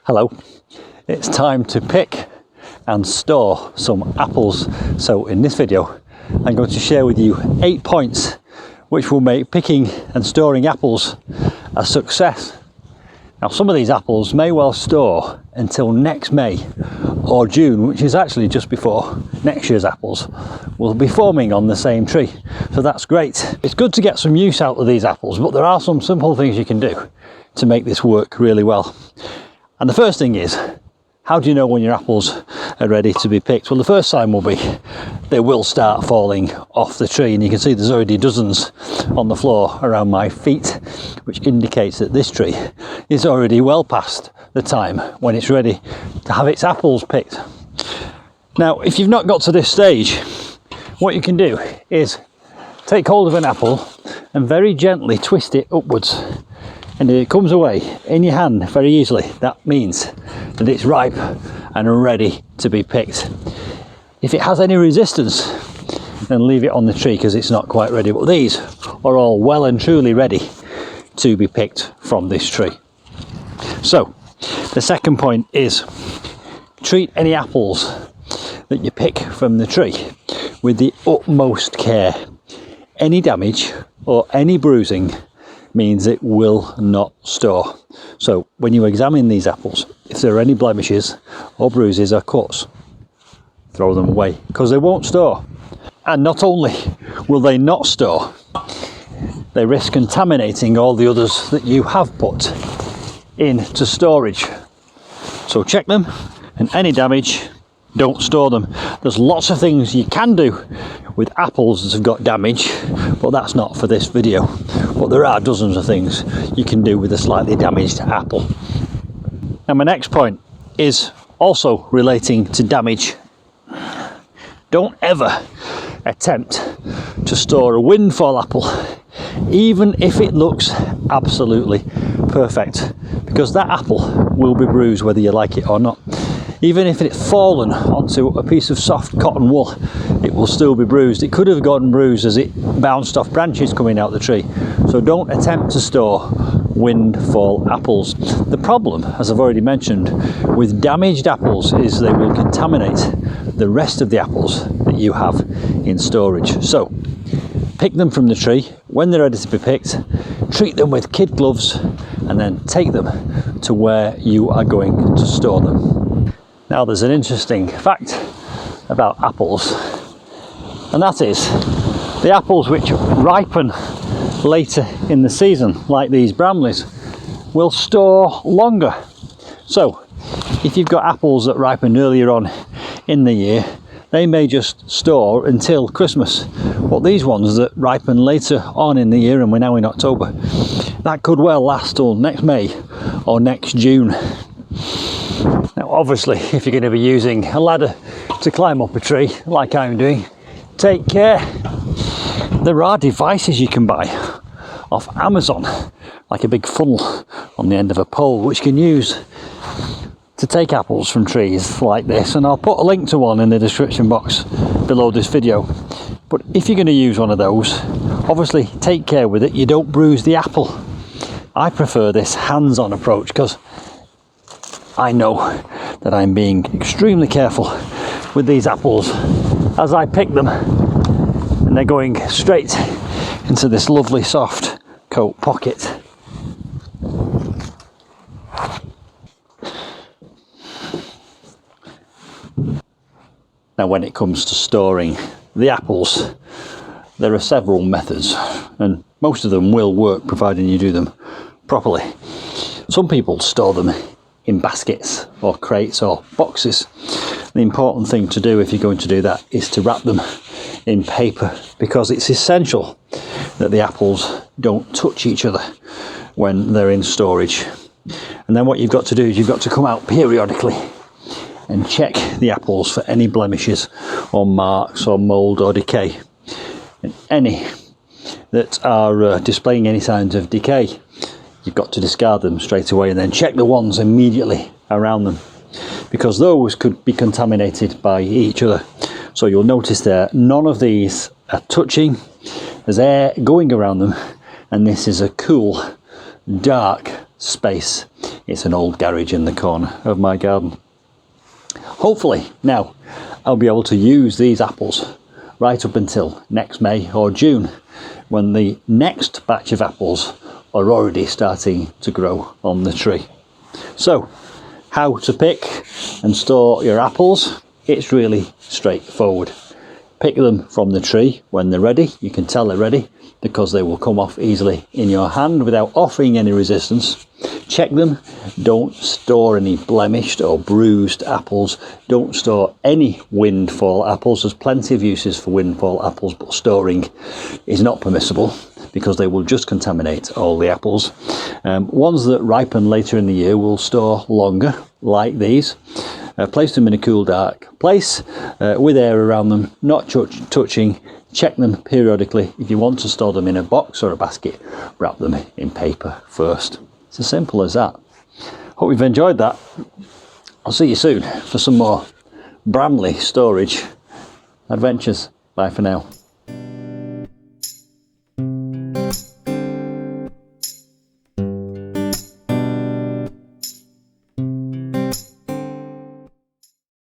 Hello, it's time to pick and store some apples. So in this video I'm going to share with you 8 points which will make picking and storing apples a success. Now some of these apples may well store until next May or June, which is actually just before next year's apples will be forming on the same tree. So that's great. It's good to get some use out of these apples, but there are some simple things you can do to make this work really well. And the first thing is, how do you know when your apples are ready to be picked? Well, the first sign will be they will start falling off the tree, and you can see there's already dozens on the floor around my feet, which indicates that this tree is already well past the time when it's ready to have its apples picked. Now, if you've not got to this stage, what you can do is take hold of an apple and very gently twist it upwards. And if it comes away in your hand very easily, that means that it's ripe and ready to be picked. If it has any resistance, then leave it on the tree because it's not quite ready. But these are all well and truly ready to be picked from this tree. So the second point is, treat any apples that you pick from the tree with the utmost care. Any damage or any bruising means it will not store. So when you examine these apples, if there are any blemishes or bruises or cuts, throw them away because they won't store. And not only will they not store, they risk contaminating all the others that you have put into storage. So check them, and any damage, don't store them. There's lots of things you can do with apples that have got damage, but that's not for this video. But there are dozens of things you can do with a slightly damaged apple. Now my next point is also relating to damage. Don't ever attempt to store a windfall apple, even if it looks absolutely perfect, because that apple will be bruised whether you like it or not. Even if it's fallen onto a piece of soft cotton wool, it will still be bruised. It could have gotten bruised as it bounced off branches coming out the tree. So don't attempt to store windfall apples. The problem, as I've already mentioned, with damaged apples is they will contaminate the rest of the apples that you have in storage. So pick them from the tree. When they're ready to be picked, treat them with kid gloves and then take them to where you are going to store them. Now there's an interesting fact about apples, and that is the apples which ripen later in the season, like these bramleys, will store longer. So if you've got apples that ripen earlier on in the year, they may just store until Christmas. But these ones that ripen later on in the year, and we're now in October, that could well last till next May or next June. Now obviously, if you're going to be using a ladder to climb up a tree like I'm doing, take care. There are devices you can buy off Amazon, like a big funnel on the end of a pole, which you can use to take apples from trees like this, and I'll put a link to one in the description box below this video. But if you're going to use one of those, obviously take care with it, you don't bruise the apple. I prefer this hands-on approach because I know that I'm being extremely careful with these apples as I pick them, and they're going straight into this lovely soft coat pocket. Now when it comes to storing the apples, there are several methods, and most of them will work providing you do them properly. Some people store them in baskets or crates or boxes. The important thing to do if you're going to do that is to wrap them in paper, because it's essential that the apples don't touch each other when they're in storage. And then what you've got to do is you've got to come out periodically and check the apples for any blemishes or marks or mould or decay. And any that are displaying any signs of decay, you've got to discard them straight away, and then check the ones immediately around them, because those could be contaminated by each other. So you'll notice there, none of these are touching, there's air going around them, and this is a cool, dark space It's an old garage in the corner of my garden. Hopefully now I'll be able to use these apples right up until next May or June, when the next batch of apples are already starting to grow on the tree. So, how to pick and store your apples? It's really straightforward. Pick them from the tree when they're ready. You can tell they're ready because they will come off easily in your hand without offering any resistance. Check them. Don't store any blemished or bruised apples. Don't store any windfall apples. There's plenty of uses for windfall apples, but storing is not permissible because they will just contaminate all the apples. Ones that ripen later in the year will store longer, like these. Place them in a cool, dark place with air around them, not touching. Check them periodically. If you want to store them in a box or a basket, wrap them in paper first. It's as simple as that. Hope you've enjoyed that. I'll see you soon for some more Bramley storage adventures. Bye for now.